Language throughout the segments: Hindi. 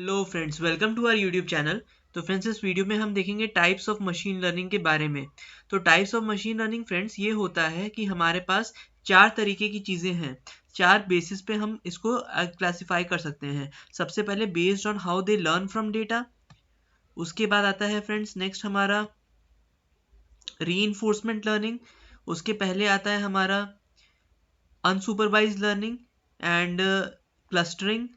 Hello friends, welcome to our YouTube channel. तो फ्रेंड्स, इस वीडियो में हम देखेंगे टाइप्स ऑफ मशीन लर्निंग के बारे में। तो types of machine learning friends ये होता है कि हमारे पास चार तरीके की चीज़ें हैं। चार बेसिस पे हम इसको क्लासिफाई कर सकते हैं। सबसे पहले based on how they learn from data. उसके बाद आता है फ्रेंड्स नेक्स्ट हमारा रीइंफोर्समेंट लर्निंग। उसके पहले आता है हमारा unsupervised learning and clustering.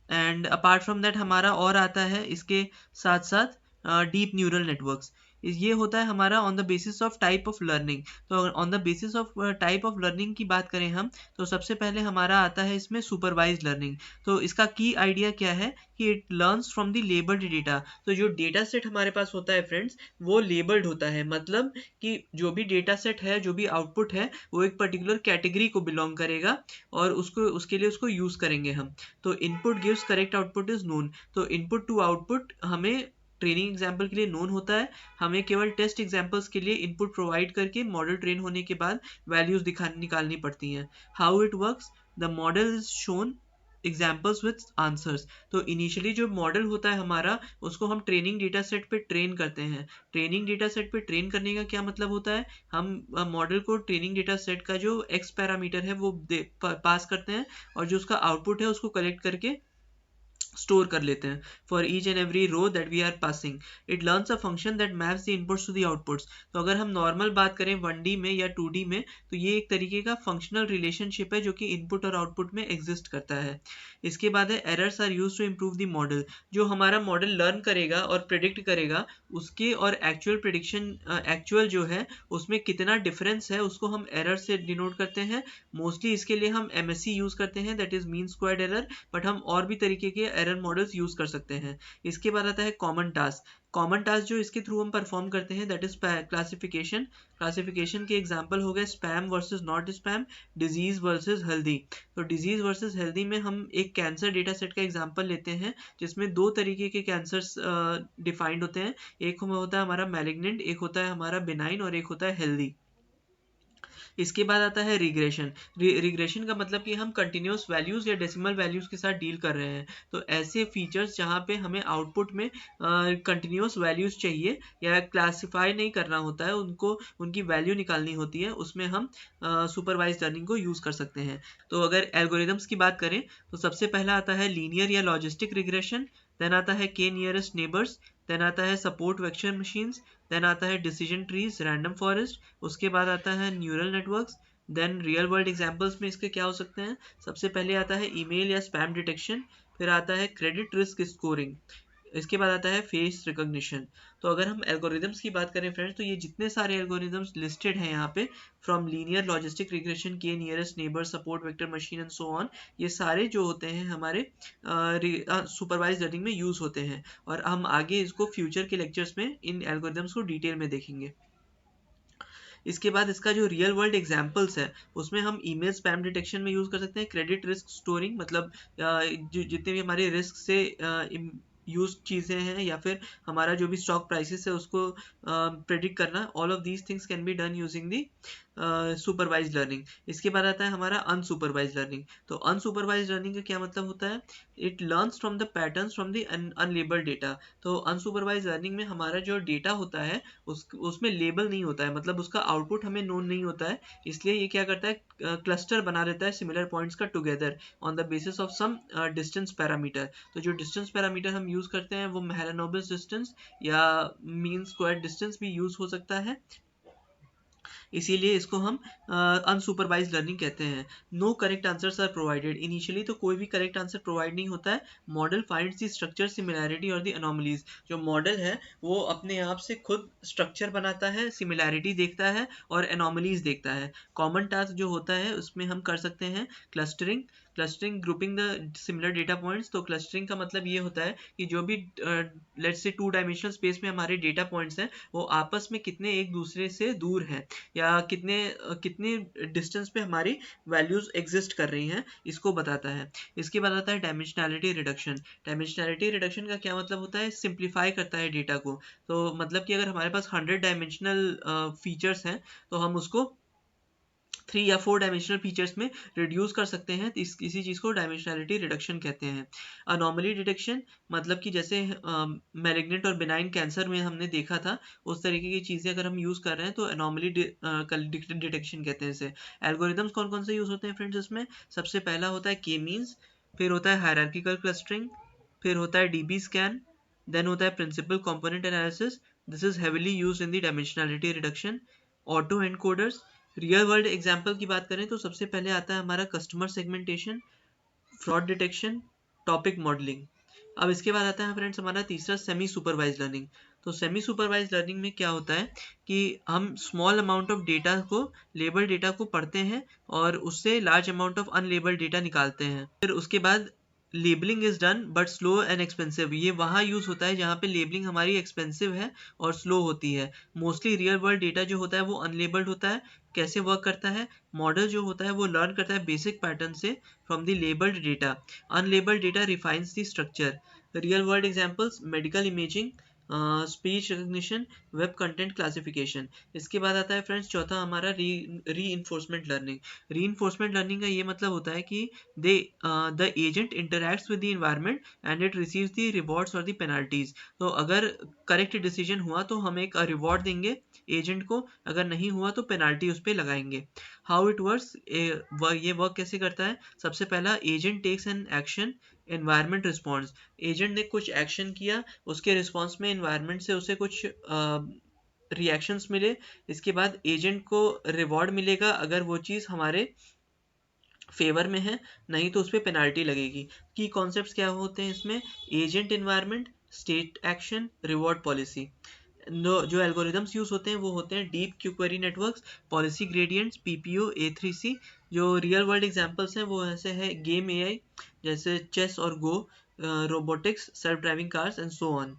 And apart from that हमारा और आता है इसके साथ साथ डीप न्यूरल नेटवर्क्स। ये होता है हमारा on the basis of type of learning. तो on the basis of type of learning की बात करें हम, तो सबसे पहले हमारा आता है इसमें सुपरवाइज्ड लर्निंग। तो इसका की आइडिया क्या है कि it learns from the labelled data. तो जो डेटा सेट हमारे पास होता है फ्रेंड्स, वो लेबल्ड होता है। मतलब कि जो भी डेटा सेट है, जो भी आउटपुट है, वो एक पर्टिकुलर कैटेगरी को बिलोंग करेगा और उसके लिए उसको यूज़ करेंगे हम। तो input gives correct output is known. तो इनपुट टू आउटपुट हमें ट्रेनिंग एग्जाम्पल के लिए नोन होता है। हमें केवल टेस्ट एग्जाम्पल्स के लिए इनपुट प्रोवाइड करके मॉडल ट्रेन होने के बाद वैल्यूज निकालनी पड़ती हैं। How it works, the model is shown examples with answers. तो इनिशियली जो मॉडल होता है हमारा, उसको हम ट्रेनिंग डेटा सेट पे ट्रेन करते हैं। ट्रेनिंग डेटा सेट पे ट्रेन करने का क्या मतलब होता है, हम मॉडल को ट्रेनिंग डेटा सेट का जो एक्स पैरामीटर है वो पास करते हैं और जो उसका आउटपुट है उसको कलेक्ट करके स्टोर कर लेते हैं। For each and every row that we are passing, it learns a function that maps the inputs to the outputs. तो अगर हम नॉर्मल बात करें 1D में या 2D में, तो ये एक तरीके का फंक्शनल रिलेशनशिप है जो कि इनपुट और आउटपुट में एग्जिस्ट करता है। इसके बाद है errors are use to improve the model. जो हमारा मॉडल लर्न करेगा और प्रिडिक्ट करेगा, उसके और एक्चुअल प्रिडिक्शन एक्चुअल जो है उसमें कितना डिफरेंस है, उसको हम एरर से डिनोट करते हैं। मोस्टली इसके लिए हम MSE यूज करते हैं, that is mean squared error, but हम और भी तरीके के एरर मॉडल्स यूज कर सकते हैं। इसके बाद आता है कॉमन टास्क। कॉमन टास्क जो इसके थ्रू हम परफॉर्म करते हैं, दैट इज क्लासिफिकेशन। क्लासिफिकेशन के एग्जांपल हो गए spam versus not spam, disease versus healthy. तो डिजीज वर्सेस हेल्दी में हम एक कैंसर डेटा सेट का एग्जांपल लेते हैं, जिसमें दो तरीके के कैंसर्स डिफाइंड होते हैं। एक होता है हमारा मैलिग्नेंट, एक होता है हमारा बिनाइन और एक होता है हेल्दी। इसके बाद आता है रिग्रेशन। रिग्रेशन का मतलब कि हम कंटिन्यूस वैल्यूज या डेसिमल वैल्यूज के साथ डील कर रहे हैं। तो ऐसे फीचर्स जहाँ पे हमें आउटपुट में कंटिन्यूस वैल्यूज चाहिए या क्लासिफाई नहीं करना होता है, उनको उनकी वैल्यू निकालनी होती है, उसमें हम सुपरवाइज लर्निंग को यूज कर सकते हैं। तो अगर एल्गोरिदम्स की बात करें, तो सबसे पहला आता है लीनियर या लॉजिस्टिक रिग्रेशन। देन आता है के नियरेस्ट नेबर्स। देन आता है सपोर्ट वेक्टर मशीन्स। देन आता है डिसीजन ट्रीज, रैंडम फॉरेस्ट। उसके बाद आता है neural networks. Then real world examples में इसके क्या हो सकते हैं, सबसे पहले आता है ईमेल या स्पैम डिटेक्शन। फिर आता है क्रेडिट रिस्क स्कोरिंग। इसके बाद आता है फेस रिकॉग्निशन। तो अगर हम एल्गोरिदम्स की बात करें फ्रेंड्स, तो ये जितने सारे एल्गोरिदम्स लिस्टेड हैं यहाँ पे, फ्रॉम लीनियर लॉजिस्टिक रिग्रेशन, के nearest neighbour, support vector machine and so on, ये सारे जो होते हैं हमारे सुपरवाइज लर्निंग में यूज होते हैं। और हम आगे इसको फ्यूचर के लेक्चर्स में इन एल्गोरिदम्स को डिटेल में देखेंगे। इसके बाद इसका जो रियल वर्ल्ड एग्जांपल्स है, उसमें हम ईमेल स्पैम डिटेक्शन में यूज कर सकते हैं क्रेडिट रिस्क स्टोरिंग। मतलब जितने भी हमारे रिस्क से यूज चीज़ें हैं या फिर हमारा जो भी स्टॉक प्राइसेस है उसको प्रेडिक्ट करना, all of these things can be done using the supervise learning. इसके बाद आता है हमारा अनसुपरवाइज लर्निंग। तो अनसुपरवाइज लर्निंग का क्या मतलब होता है, it learns from the patterns from the unlabelled data. तो अनसुपरवाइज लर्निंग में हमारा जो डेटा होता है उसमें लेबल नहीं होता है, मतलब उसका आउटपुट हमें नोन नहीं होता है। इसलिए ये क्या करता है, क्लस्टर बना देता है सिमिलर पॉइंट्स का together on the basis of some distance parameter. तो जो डिस्टेंस पैरामीटर हम यूज करते हैं वो मेहरानोबिस डिस्टेंस या मीन स्क्वायर डिस्टेंस भी यूज हो सकता है, इसीलिए इसको हम अनसुपरवाइज लर्निंग कहते हैं। No correct answers are provided. Initially तो कोई भी करेक्ट आंसर प्रोवाइड नहीं होता है। Model finds the structure, similarity और द एनोमलीज। जो मॉडल है वो अपने आप से खुद स्ट्रक्चर बनाता है, सिमिलैरिटी देखता है और एनोमलीज देखता है। कॉमन टास्क जो होता है उसमें हम कर सकते हैं clustering. Clustering grouping the similar data points. तो क्लस्टरिंग का मतलब ये होता है कि जो भी लेट्स से 2 डायमेंशनल स्पेस में हमारे डेटा पॉइंट्स हैं, वो आपस में कितने एक दूसरे से दूर हैं या कितने कितने डिस्टेंस पे हमारी वैल्यूज एग्जिस्ट कर रही हैं, इसको बताता है। इसके बाद आता है डायमेंशनैलिटी रिडक्शन। डायमेंशनैलिटी रिडक्शन का क्या मतलब होता है, सिंप्लीफाई करता है डेटा को। तो मतलब कि अगर हमारे पास 100 डायमेंशनल फीचर्स हैं, तो हम उसको 3 या 4 डायमेंशनल फीचर्स में रिड्यूस कर सकते हैं, तो इसी चीज़ को डायमेंशनलिटी रिडक्शन कहते हैं। अनोमली डिटेक्शन मतलब कि जैसे मैलिग्नेंट और बिनाइन कैंसर में हमने देखा था, उस तरीके की चीज़ें अगर हम यूज़ कर रहे हैं तो अनोमली डिटेक्शन कहते हैं इसे। एल्गोरिदम्स कौन कौन से यूज़ होते हैं फ्रेंड्स इसमें? सबसे पहला होता है के मीन्स, फिर होता है हायरार्किकल क्लस्टरिंग, फिर होता है डीबी स्कैन, देन होता है principal component analysis. This is heavily used in the dimensionality reduction. Auto encoders, real world example की बात करें तो सबसे पहले आता है हमारा customer segmentation, fraud detection, topic modelling. अब इसके बाद आता है फ्रेंड्स हमारा तीसरा सेमी सुपरवाइज लर्निंग। तो सेमी सुपरवाइज लर्निंग में क्या होता है कि हम स्मॉल अमाउंट ऑफ डेटा को, लेबल डेटा को पढ़ते हैं और उससे large amount of unlabelled data निकालते हैं। फिर उसके बाद labelling is done but slow and expensive. ये वहाँ यूज़ होता है जहाँ पे लेबलिंग हमारी एक्सपेंसिव है और स्लो होती है। मोस्टली रियल वर्ल्ड डेटा जो होता है वो अनलेबल्ड होता है। कैसे वर्क करता है? मॉडल जो होता है वो लर्न करता है बेसिक पैटर्न से from the labelled data. Unlabelled data refines the structure. Real world examples medical imaging, speech recognition, web content classification. इसके बाद आता है फ्रेंड्स चौथा हमारा reinforcement learning. Reinforcement learning का ये मतलब होता है कि the agent interacts with the environment and it receives the rewards और द पेनल्टीज। तो अगर करेक्ट डिसीजन हुआ तो हम एक रिवॉर्ड देंगे एजेंट को, अगर नहीं हुआ तो पेनल्टी उस पर लगाएंगे। हाउ इट वर्क्स, ये वर्क कैसे करता है? सबसे पहला, agent takes an action, environment response. Agent ने कुछ एक्शन किया, उसके रिस्पॉन्स में एनवायरनमेंट से उसे कुछ रिएक्शंस मिले। इसके बाद एजेंट को रिवॉर्ड मिलेगा अगर वो चीज़ हमारे फेवर में है, नहीं तो उस पर पेनाल्टी लगेगी। की कॉन्सेप्ट्स क्या होते हैं इसमें? Agent, environment, state action, reward policy. जो एल्गोरिदम्स यूज होते हैं वो होते हैं deep Q query networks, policy gradients, PPO, A3C। जो रियल वर्ल्ड एग्जांपल्स हैं वो ऐसे है गेम एआई जैसे चेस और go, robotics, self driving cars and so on.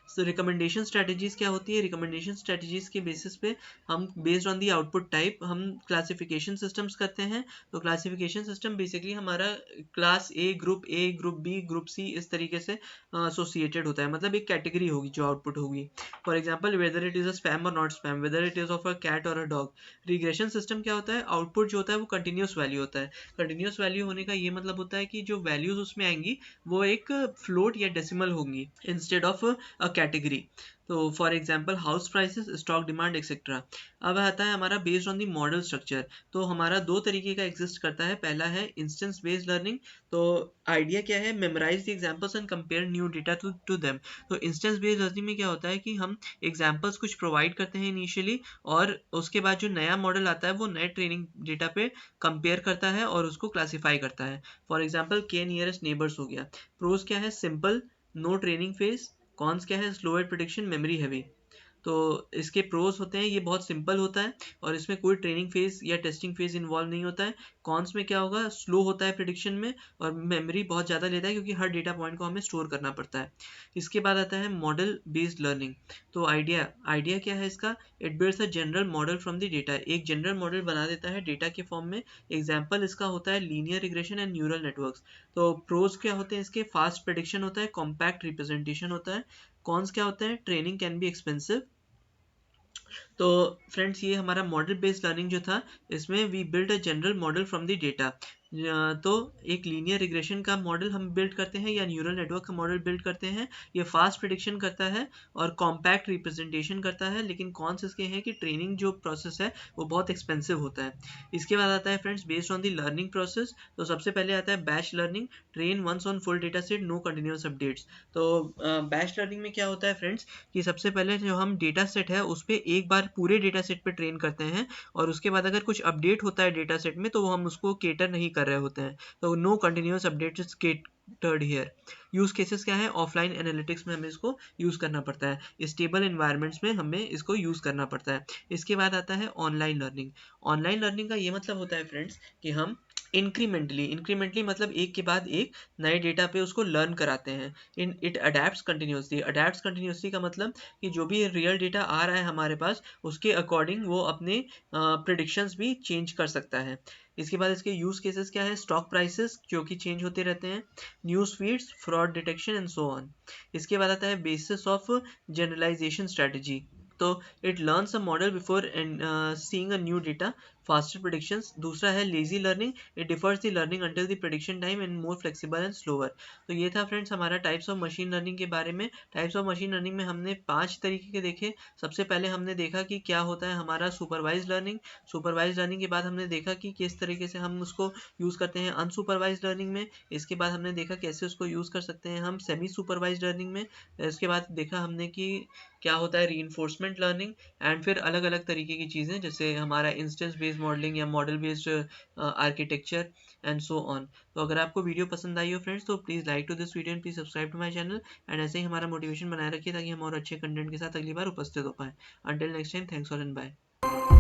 So recommendation strategies क्या होती है? रिकमेंडेशन स्ट्रेटजीज के बेसिस पे हम based on the output type हम क्लासिफिकेशन सिस्टम्स करते हैं। तो क्लासिफिकेशन सिस्टम बेसिकली हमारा class A, group B, group C इस तरीके से एसोसिएटेड होता है, मतलब एक कैटेगरी होगी जो आउटपुट होगी। For example whether it is a spam और not spam, whether it is of a cat और अ डॉग। रिग्रेशन सिस्टम क्या होता है? आउटपुट जो होता है वो कंटिन्यूस वैल्यू होता है। कंटिन्यूस वैल्यू होने का ये मतलब होता है कि जो वैल्यूज उसमें आएंगी वो एक फ्लोट या डेसिमल होंगी इंस्टेड ऑफ अ कैटेगरी। तो for example house prices, stock demand etcetera. अब आता है हमारा based on the model structure. तो हमारा दो तरीके का एग्जिस्ट करता है। पहला है इंस्टेंस बेस्ड लर्निंग। तो आइडिया क्या है? Memorize the examples and compare new data to them. तो इंस्टेंस बेस्ड लर्निंग में क्या होता है कि हम एग्जांपल्स कुछ प्रोवाइड करते हैं इनिशियली, और उसके बाद जो नया मॉडल आता है वो नए ट्रेनिंग डेटा पे कंपेयर करता है और उसको क्लासीफाई करता है। फॉर एग्जाम्पल के नियरेस्ट नेबर्स हो गया। प्रोज क्या है? Simple, no training phase. Cons क्या है? Slower prediction, memory heavy. तो इसके प्रोज होते हैं, ये बहुत सिंपल होता है और इसमें कोई ट्रेनिंग फेज या टेस्टिंग फेज इन्वॉल्व नहीं होता है। कॉन्स में क्या होगा? स्लो होता है प्रेडिक्शन में और मेमोरी बहुत ज़्यादा लेता है क्योंकि हर डेटा पॉइंट को हमें स्टोर करना पड़ता है। इसके बाद आता है मॉडल बेस्ड लर्निंग। तो आइडिया क्या है इसका? It builds a general model from the data. एक जनरल मॉडल बना देता है डेटा के फॉर्म में। एग्जाम्पल इसका होता है linear regression and neural networks. तो प्रोज क्या होते हैं इसके? फास्ट प्रेडिक्शन होता है, कॉम्पैक्ट रिप्रेजेंटेशन होता है। कॉन्स क्या होता है? Training can be expensive. तो फ्रेंड्स ये हमारा मॉडल बेस्ड लर्निंग जो था, इसमें we build a general model from the data. तो एक लीनियर रिग्रेशन का मॉडल हम बिल्ड करते हैं या न्यूरल नेटवर्क का मॉडल बिल्ड करते हैं। ये फास्ट प्रेडिक्शन करता है और कॉम्पैक्ट रिप्रेजेंटेशन करता है, लेकिन कौन से इसके हैं कि ट्रेनिंग जो प्रोसेस है वो बहुत एक्सपेंसिव होता है। इसके बाद आता है friends based on the learning process. तो सबसे पहले आता है batch learning, train once on full data set, no continuous updates. तो बैच लर्निंग में क्या होता है फ्रेंड्स कि सबसे पहले जो हम डेटा सेट है उस पर एक बार पूरे डेटा सेट पे ट्रेन करते हैं और उसके बाद अगर कुछ अपडेट होता है डेटा सेट में तो वो हम उसको केटर नहीं कर रहे होते हैं। तो no continuous update is catered here. Use cases क्या है? ऑफलाइन एनालिटिक्स में हमें इसको यूज करना पड़ता है, स्टेबल एनवायरनमेंट्स में हमें इसको यूज करना पड़ता है। इसके बाद आता है ऑनलाइन लर्निंग। ऑनलाइन लर्निंग का ये मतलब होता है फ्रेंड्स कि हम इंक्रीमेंटली मतलब एक के बाद एक नए डेटा पे उसको लर्न कराते हैं। इट अडेप्ट्स कंटिन्यूसली का मतलब कि जो भी रियल डेटा आ रहा है हमारे पास उसके अकॉर्डिंग वो अपने प्रिडिक्शंस भी चेंज कर सकता है। इसके बाद इसके यूज केसेस क्या है? स्टॉक प्राइसेस जो कि चेंज होते रहते हैं, news feeds, fraud detection and so on. इसके बाद आता है बेसिस ऑफ जनरलाइजेशन स्ट्रेटजी। तो it learns a model before seeing a new data, faster predictions. दूसरा है lazy learning, it defers the learning until the prediction time and more flexible and slower. तो ये था फ्रेंड्स हमारा टाइप्स ऑफ मशीन लर्निंग के बारे में। टाइप्स ऑफ मशीन लर्निंग में हमने 5 तरीके के देखे। सबसे पहले हमने देखा कि क्या होता है हमारा सुपरवाइज लर्निंग। सुपरवाइज लर्निंग के बाद हमने देखा कि किस तरीके से हम उसको यूज़ करते हैं अनसुपरवाइज लर्निंग में। इसके बाद हमने देखा कैसे उसको यूज़ कर सकते हैं हम सेमी सुपरवाइज लर्निंग में। इसके बाद देखा हमने कि क्या होता है रीइंफोर्समेंट लर्निंग। एंड फिर अलग अलग तरीके की चीज़ें जैसे हमारा इंस्टेंस बेस्ड मॉडलिंग या model based architecture and so on. तो अगर आपको वीडियो पसंद आई हो फ्रेंड्स तो please like to this video and please subscribe to my channel. And ऐसे ही हमारा मोटिवेशन बनाए रखिए ताकि हम और अच्छे कंटेंट के साथ अगली बार उपस्थित हो पाएँ। Until next time, thanks for and bye.